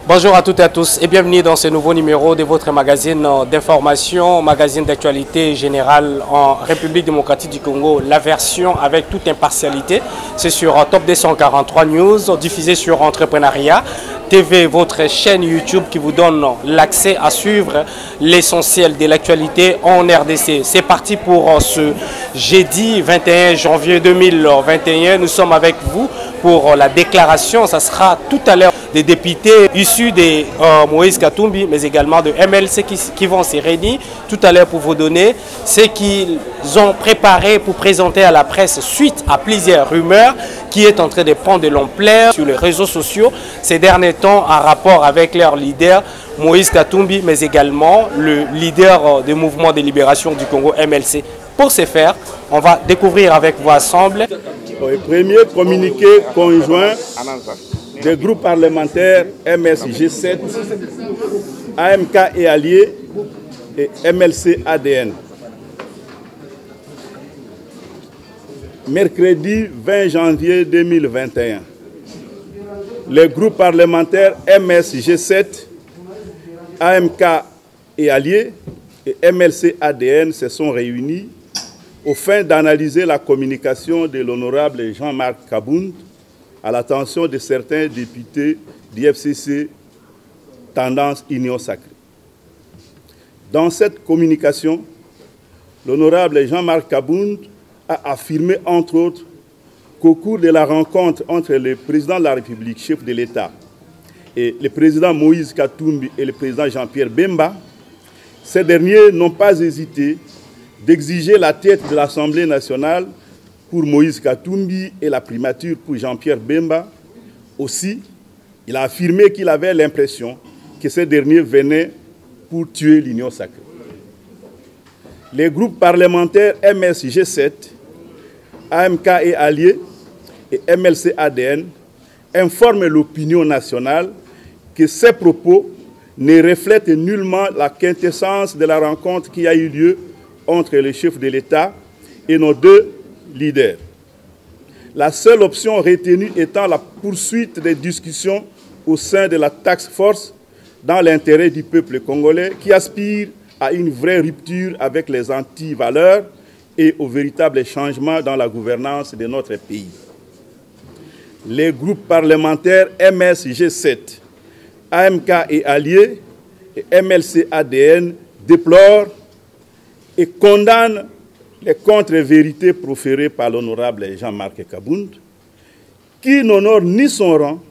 Bonjour à toutes et à tous et bienvenue dans ce nouveau numéro de votre magazine d'information, magazine d'actualité générale en République démocratique du Congo, la version avec toute impartialité. C'est sur Top 243 News, diffusé sur Entrepreneuriat TV, votre chaîne YouTube qui vous donne l'accès à suivre l'essentiel de l'actualité en RDC. C'est parti pour ce jeudi 21 janvier 2021. Nous sommes avec vous pour la déclaration. Ça sera tout à l'heure des députés issus de Moïse Katumbi, mais également de MLC qui vont se réunir tout à l'heure pour vous donner ce qu'ils ont préparé pour présenter à la presse suite à plusieurs rumeurs qui est en train de prendre de l'ampleur sur les réseaux sociaux ces derniers temps en rapport avec leur leader Moïse Katumbi, mais également le leader du mouvement de libération du Congo MLC. Pour ce faire, on va découvrir avec vous ensemble. Premier communiqué conjoint des groupes parlementaires MSG7, AMK et Alliés et MLC ADN. Mercredi 20 janvier 2021, les groupes parlementaires MSG7, AMK et Alliés et MLC ADN se sont réunis aux fins d'analyser la communication de l'honorable Jean-Marc Kabound à l'attention de certains députés d'IFCC Tendance Union Sacrée. Dans cette communication, l'honorable Jean-Marc Kabound a affirmé, entre autres, qu'au cours de la rencontre entre le président de la République, chef de l'État, et le président Moïse Katumbi et le président Jean-Pierre Bemba, ces derniers n'ont pas hésité d'exiger la tête de l'Assemblée nationale pour Moïse Katumbi et la primature pour Jean-Pierre Bemba. Aussi, il a affirmé qu'il avait l'impression que ces derniers venaient pour tuer l'Union sacrée. Les groupes parlementaires MSG7, AMK et Alliés et MLC ADN informent l'opinion nationale que ces propos ne reflètent nullement la quintessence de la rencontre qui a eu lieu entre le chef de l'État et nos deux leaders. La seule option retenue étant la poursuite des discussions au sein de la task force dans l'intérêt du peuple congolais qui aspire à une vraie rupture avec les anti-valeurs et au véritable changement dans la gouvernance de notre pays. Les groupes parlementaires MSG7, AMK et Alliés et MLC ADN déplorent et condamnent les contre-vérités proférées par l'honorable Jean-Marc Kabound, qui n'honore ni son rang,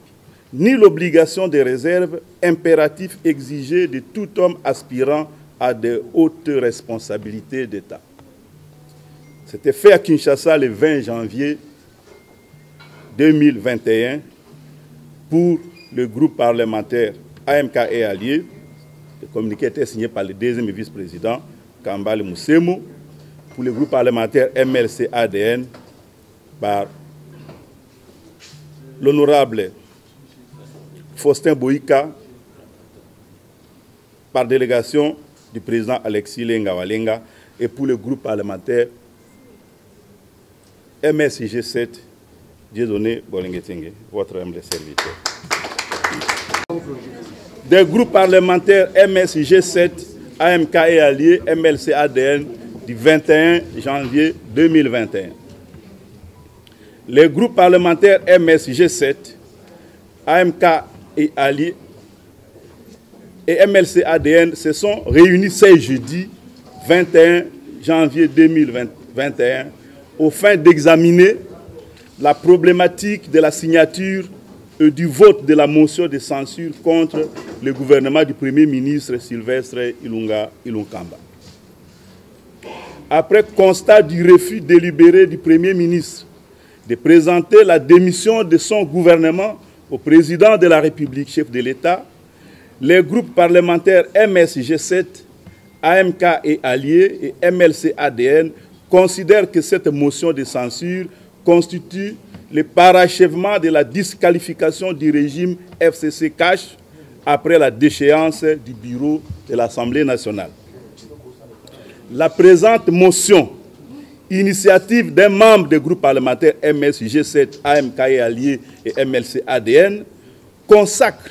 ni l'obligation de réserve impératif exigée de tout homme aspirant à de hautes responsabilités d'État. C'était fait à Kinshasa le 20 janvier 2021 pour le groupe parlementaire AMK et Alliés. Le communiqué était signé par le deuxième vice-président Kambale Moussemo, pour le groupe parlementaire MLC ADN par l'honorable Faustin Boïka, par délégation du président Alexis Lenga Walenga, et pour le groupe parlementaire MSG7, Dieudonné Bolengetenge, votre humble serviteur. Des groupes parlementaires MSG7, AMK et Alliés, MLC ADN, du 21 janvier 2021. Les groupes parlementaires MSG7, AMK et Alliés et MLC ADN se sont réunis ce jeudi 21 janvier 2021 aux fins d'examiner la problématique de la signature et du vote de la motion de censure contre le gouvernement du Premier ministre Sylvestre Ilunga Ilunkamba. Après constat du refus délibéré du Premier ministre de présenter la démission de son gouvernement au président de la République, chef de l'État, les groupes parlementaires MSG7, AMK et Alliés et MLC ADN considèrent que cette motion de censure constitue le parachèvement de la disqualification du régime FCC Cash après la déchéance du bureau de l'Assemblée nationale. La présente motion, initiative d'un membre du groupe parlementaire MSG7, AMK et Alliés et MLC ADN, consacre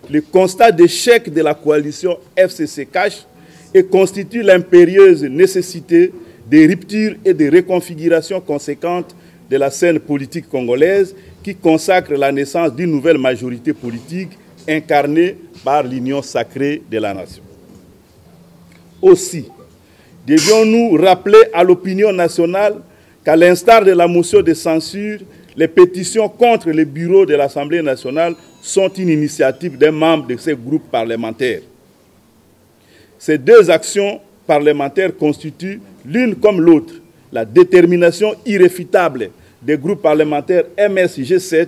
le constat d'échec de la coalition FCC cache et constitue l'impérieuse nécessité des ruptures et des reconfigurations conséquentes de la scène politique congolaise qui consacre la naissance d'une nouvelle majorité politique incarnée par l'union sacrée de la nation. Aussi, devions-nous rappeler à l'opinion nationale qu'à l'instar de la motion de censure, les pétitions contre le bureau de l'Assemblée nationale sont une initiative d'un membre de ces groupes parlementaires. Ces deux actions parlementaires constituent, l'une comme l'autre, la détermination irréfutable des groupes parlementaires MSG7,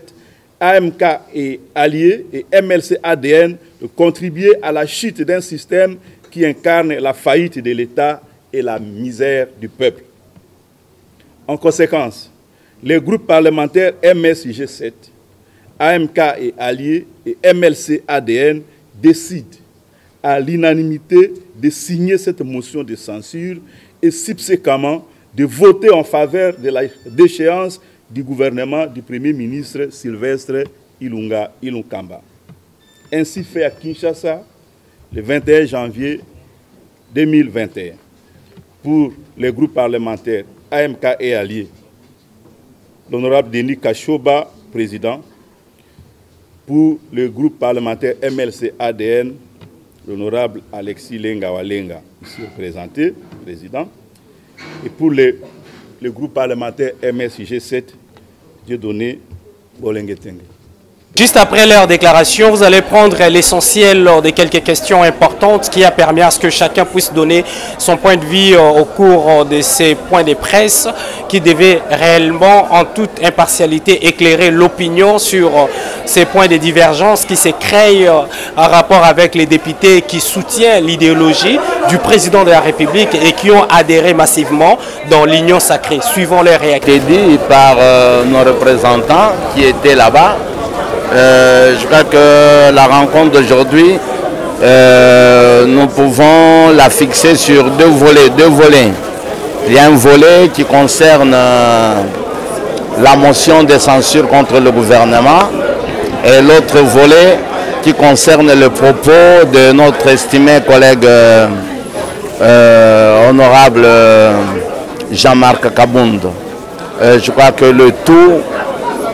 AMK et Alliés et MLC-ADN de contribuer à la chute d'un système qui incarne la faillite de l'État et la misère du peuple. En conséquence, les groupes parlementaires MSG7, AMK et Alliés et MLC-ADN décident à l'unanimité de signer cette motion de censure et subséquemment de voter en faveur de la déchéance du gouvernement du Premier ministre Sylvestre Ilunkamba. Ainsi fait à Kinshasa le 21 janvier 2021. Pour les groupes parlementaires AMK et Alliés, l'honorable Denis Kashoba, président. Pour le groupe parlementaire MLC-ADN, l'honorable Alexis Lenga-Walenga, ici représenté, président. Et pour le groupe parlementaire MSG7, Dieudonné Bolengetenge. Juste après leur déclaration, vous allez prendre l'essentiel de quelques questions importantes qui a permis à ce que chacun puisse donner son point de vue au cours de ces points de presse qui devaient réellement, en toute impartialité, éclairer l'opinion sur ces points de divergence qui se créent en rapport avec les députés qui soutiennent l'idéologie du président de la République et qui ont adhéré massivement dans l'union sacrée. Suivons les réactions. C'était dit par nos représentants qui étaient là-bas. Je crois que la rencontre d'aujourd'hui, nous pouvons la fixer sur deux volets. Il y a un volet qui concerne la motion de censure contre le gouvernement et l'autre volet qui concerne le propos de notre estimé collègue honorable Jean-Marc Kabound. Je crois que le tout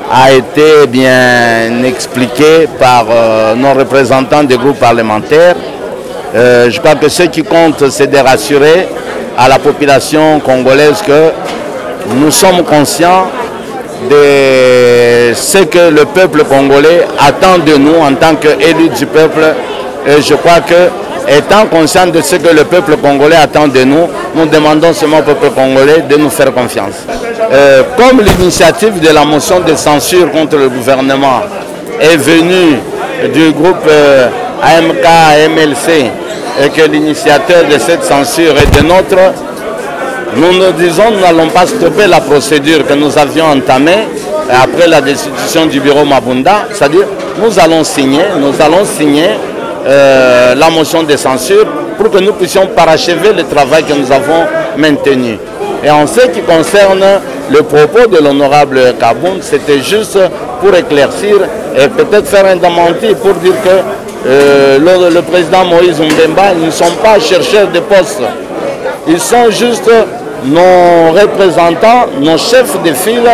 a été bien expliqué par nos représentants des groupes parlementaires. Je crois que ce qui compte, c'est de rassurer à la population congolaise que nous sommes conscients de ce que le peuple congolais attend de nous en tant qu'élus du peuple. Et je crois que, étant conscient de ce que le peuple congolais attend de nous, nous demandons seulement au peuple congolais de nous faire confiance. Comme l'initiative de la motion de censure contre le gouvernement est venue du groupe AMK-MLC et que l'initiateur de cette censure est de notre, nous nous disons que nous n'allons pas stopper la procédure que nous avions entamée après la destitution du bureau Mabunda, c'est-à-dire nous allons signer la motion de censure pour que nous puissions parachever le travail que nous avons maintenu. Et en ce qui concerne le propos de l'honorable Kabound, c'était juste pour éclaircir et peut-être faire un démenti pour dire que le président Moïse Mbemba, ils ne sont pas chercheurs de postes. Ils sont juste nos représentants, nos chefs de file.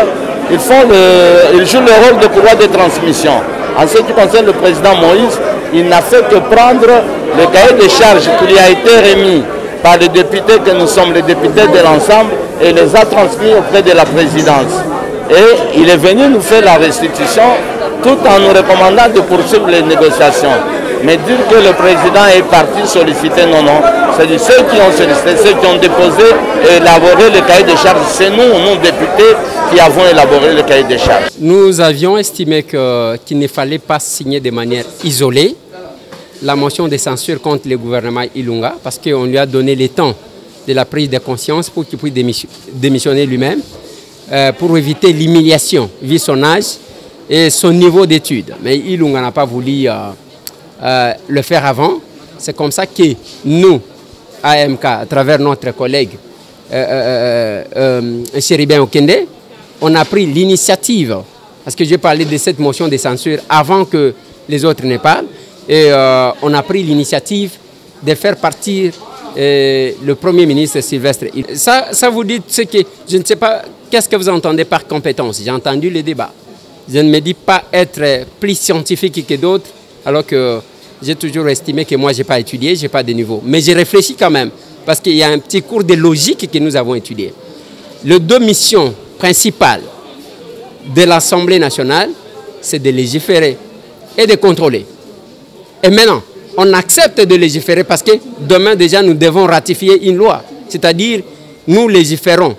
Ils jouent le rôle de courroie de transmission. En ce qui concerne le président Moïse, il n'a fait que prendre le cahier de charges qui lui a été remis par les députés que nous sommes, les députés de l'ensemble, et les a transmis auprès de la présidence. Et il est venu nous faire la restitution tout en nous recommandant de poursuivre les négociations. Mais dire que le président est parti solliciter, non. C'est-à-dire ceux qui ont sollicité, ceux qui ont déposé et élaboré le cahier de charges, c'est nous députés, qui avons élaboré le cahier de charges. Nous avions estimé qu'il ne fallait pas signer de manière isolée la motion de censure contre le gouvernement Ilunga, parce qu'on lui a donné le temps de la prise de conscience pour qu'il puisse démissionner lui-même, pour éviter l'humiliation, vu son âge et son niveau d'études. Mais Ilunga n'a pas voulu le faire avant. C'est comme ça que nous, AMK, à travers notre collègue Chéribin Okende, on a pris l'initiative, parce que j'ai parlé de cette motion de censure avant que les autres ne parlent, Et on a pris l'initiative de faire partir le Premier ministre Sylvestre. Ça vous dit ce que je ne sais pas, qu'est-ce que vous entendez par compétence? J'ai entendu le débat. Je ne me dis pas être plus scientifique que d'autres, alors que j'ai toujours estimé que moi, je n'ai pas étudié, je n'ai pas de niveau. Mais j'ai réfléchi quand même, parce qu'il y a un petit cours de logique que nous avons étudié. Les deux missions principales de l'Assemblée nationale, c'est de légiférer et de contrôler. Et maintenant, on accepte de légiférer parce que demain déjà nous devons ratifier une loi. C'est-à-dire, nous légiférons.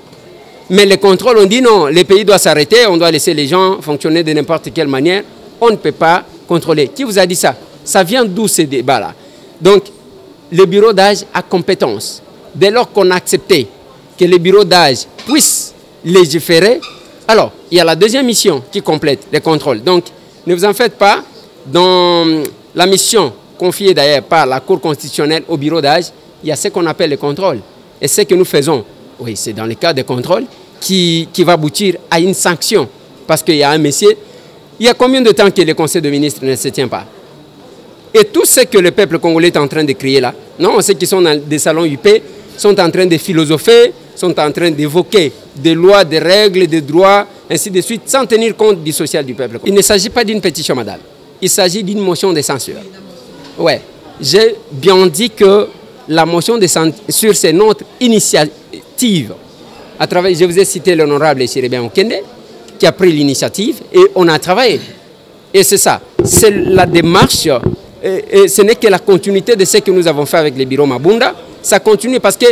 Mais le contrôle, on dit non, le pays doit s'arrêter, on doit laisser les gens fonctionner de n'importe quelle manière. On ne peut pas contrôler. Qui vous a dit ça? Ça vient d'où ces débats-là? Donc, le bureau d'âge a compétence. Dès lors qu'on a accepté que le bureau d'âge puisse légiférer, alors, il y a la deuxième mission qui complète les contrôles. Donc, ne vous en faites pas. Dans la mission confiée d'ailleurs par la Cour constitutionnelle au bureau d'âge, il y a ce qu'on appelle le contrôle. Et ce que nous faisons, oui, c'est dans le cadre des contrôles qui va aboutir à une sanction. Parce qu'il y a un monsieur, il y a combien de temps que le Conseil de ministres ne se tient pas? Et tout ce que le peuple congolais est en train de crier là, non, ceux qui sont dans des salons UP sont en train de philosopher, sont en train d'évoquer des lois, des règles, des droits, ainsi de suite, sans tenir compte du social du peuple. Il ne s'agit pas d'une pétition, madame. Il s'agit d'une motion de censure. Ouais, j'ai bien dit que la motion de censure, c'est notre initiative. À travers, je vous ai cité l'honorable Chirébien Okende, qui a pris l'initiative et on a travaillé. Et c'est ça, c'est la démarche, et ce n'est que la continuité de ce que nous avons fait avec le bureau Mabunda. Ça continue parce que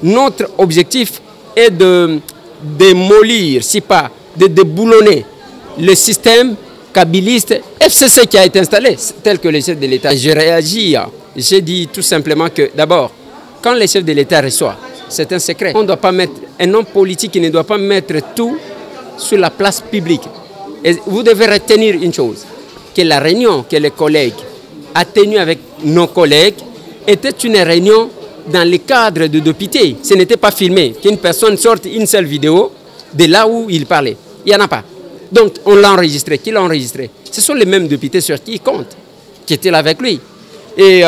notre objectif est de démolir, si pas de déboulonner le système kabiliste FCC qui a été installé, tel que le chef de l'État. Je réagis, j'ai dit tout simplement que d'abord, quand le chef de l'État reçoit, c'est un secret. On ne doit pas mettre, un homme politique qui ne doit pas mettre tout sur la place publique. Et vous devez retenir une chose, que la réunion que les collègues ont tenue avec nos collègues était une réunion dans le cadre de députés. Ce n'était pas filmé, qu'une personne sorte une seule vidéo de là où il parlait. Il n'y en a pas. Donc on l'a enregistré. Qui l'a enregistré? Ce sont les mêmes députés sur qui il compte, qui étaient là avec lui. Et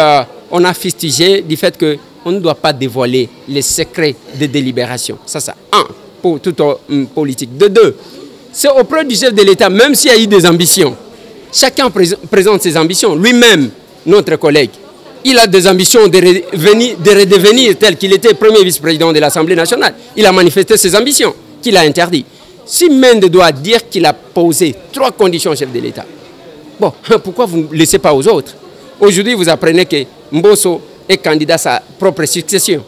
on a fustigé du fait qu'on ne doit pas dévoiler les secrets de délibération. Ça, un, pour toute politique. De deux, c'est auprès du chef de l'État, même s'il y a eu des ambitions, chacun présente ses ambitions. Lui-même, notre collègue, il a des ambitions de redevenir tel qu'il était premier vice-président de l'Assemblée nationale. Il a manifesté ses ambitions, qu'il a interdit. Si Mende doit dire qu'il a posé 3 conditions au chef de l'État, bon, pourquoi vous ne laissez pas aux autres? Aujourd'hui, vous apprenez que Mbosso est candidat à sa propre succession.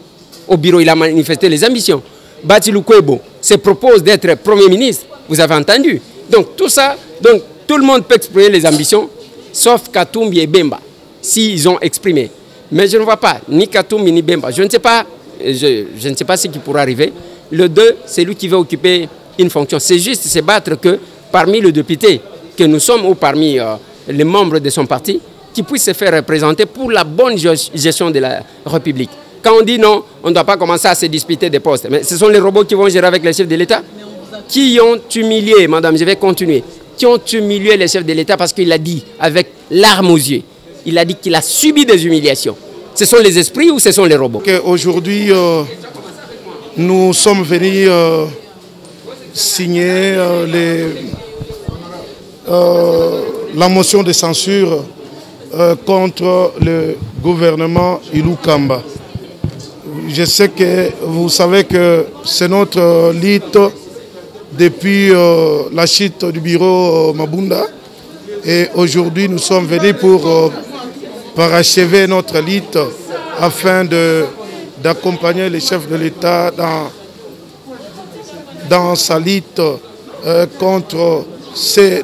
Au bureau, il a manifesté les ambitions. Bati Lukwebo se propose d'être Premier ministre. Vous avez entendu. Donc, tout ça, donc, tout le monde peut exprimer les ambitions, sauf Katumbi et Bemba, s'ils ont exprimé. Mais je ne vois pas ni Katumbi ni Bemba. Je ne sais pas, je ne sais pas ce qui pourra arriver. Le 2, c'est lui qui va occuper une fonction. C'est juste se battre que parmi les députés que nous sommes ou parmi les membres de son parti, qui puissent se faire représenter pour la bonne gestion de la République. Quand on dit non, on ne doit pas commencer à se disputer des postes. Mais ce sont les robots qui vont gérer avec les chefs de l'État. Qui ont humilié, madame, je vais continuer, qui ont humilié les chefs de l'État parce qu'il a dit avec larmes aux yeux, il a dit qu'il a subi des humiliations. Ce sont les esprits ou ce sont les robots? Aujourd'hui, nous sommes venus signer la motion de censure contre le gouvernement Ilou Kamba. Je sais que vous savez que c'est notre lutte depuis la chute du bureau Mabunda. Et aujourd'hui, nous sommes venus pour parachever notre lutte afin d'accompagner les chefs de l'État dans sa lutte contre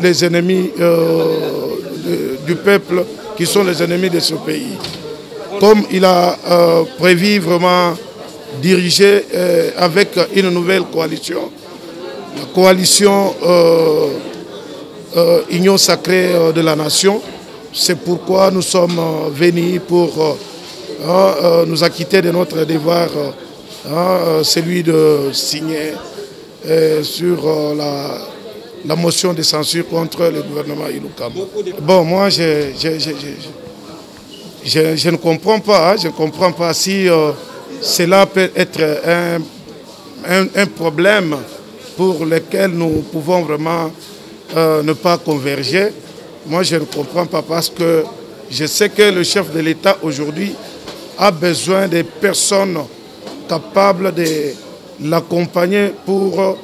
les ennemis du peuple qui sont les ennemis de ce pays. Comme il a prévu vraiment diriger avec une nouvelle coalition, la coalition Union sacrée de la nation. C'est pourquoi nous sommes venus pour nous acquitter de notre devoir, celui de signer sur la motion de censure contre le gouvernement Ilou Kamba. Bon, moi, je ne comprends pas, je ne comprends pas si cela peut être un problème pour lequel nous pouvons vraiment ne pas converger. Moi, je ne comprends pas parce que je sais que le chef de l'État aujourd'hui a besoin de personnes capables de l'accompagner pour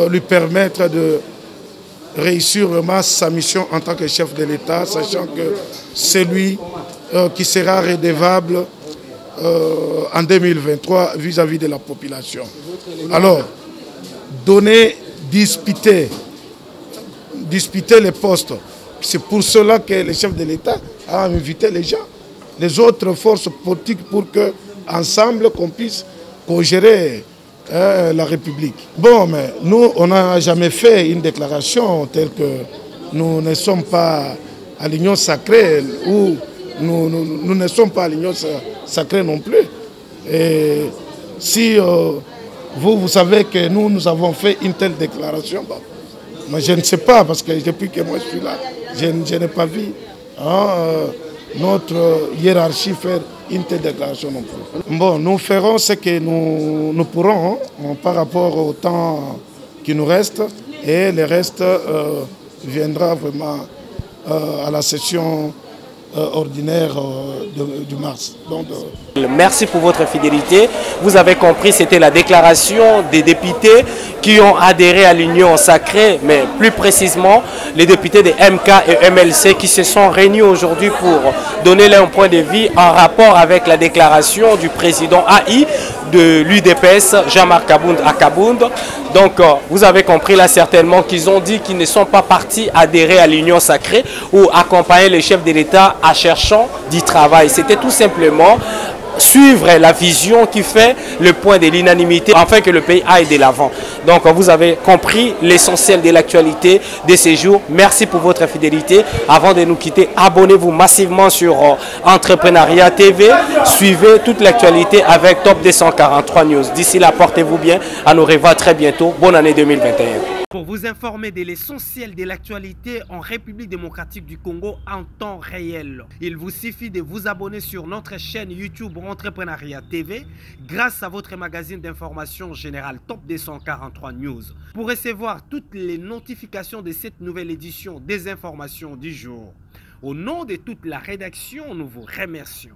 lui permettre de réussir vraiment sa mission en tant que chef de l'État, sachant que c'est lui qui sera redevable en 2023 vis-à-vis de la population. Alors, disputer les postes, c'est pour cela que le chef de l'État a invité les gens, les autres forces politiques pour que ensemble qu'on puisse co-gérer la République. Bon, mais nous, on n'a jamais fait une déclaration telle que nous ne sommes pas à l'union sacrée ou nous ne sommes pas à l'union sacrée non plus. Et si vous savez que nous avons fait une telle déclaration, bon, moi je ne sais pas parce que depuis que moi je suis là, je n'ai pas vu notre hiérarchie faire une telle déclaration non plus. Bon, nous ferons ce que nous pourrons par rapport au temps qui nous reste et le reste viendra vraiment à la session ordinaire du mars. Donc, merci pour votre fidélité. Vous avez compris, c'était la déclaration des députés qui ont adhéré à l'Union sacrée, mais plus précisément les députés de MK et MLC qui se sont réunis aujourd'hui pour donner leur point de vue en rapport avec la déclaration du président AI de l'UDPS, Jean-Marc Kabound à Kabound. Donc vous avez compris là certainement qu'ils ont dit qu'ils ne sont pas partis adhérer à l'Union sacrée ou accompagner les chefs de l'État à cherchant du travail. C'était tout simplement suivre la vision qui fait le point de l'unanimité afin que le pays aille de l'avant. Donc vous avez compris l'essentiel de l'actualité de ces jours. Merci pour votre fidélité. Avant de nous quitter, abonnez-vous massivement sur Entrepreneuriat TV. Suivez toute l'actualité avec Top 243 News. D'ici là, portez-vous bien. À nous revoir très bientôt. Bonne année 2021. Pour vous informer de l'essentiel de l'actualité en République démocratique du Congo en temps réel, il vous suffit de vous abonner sur notre chaîne YouTube Entrepreneuriat TV grâce à votre magazine d'information générale Top 243 News. Pour recevoir toutes les notifications de cette nouvelle édition des informations du jour, au nom de toute la rédaction, nous vous remercions.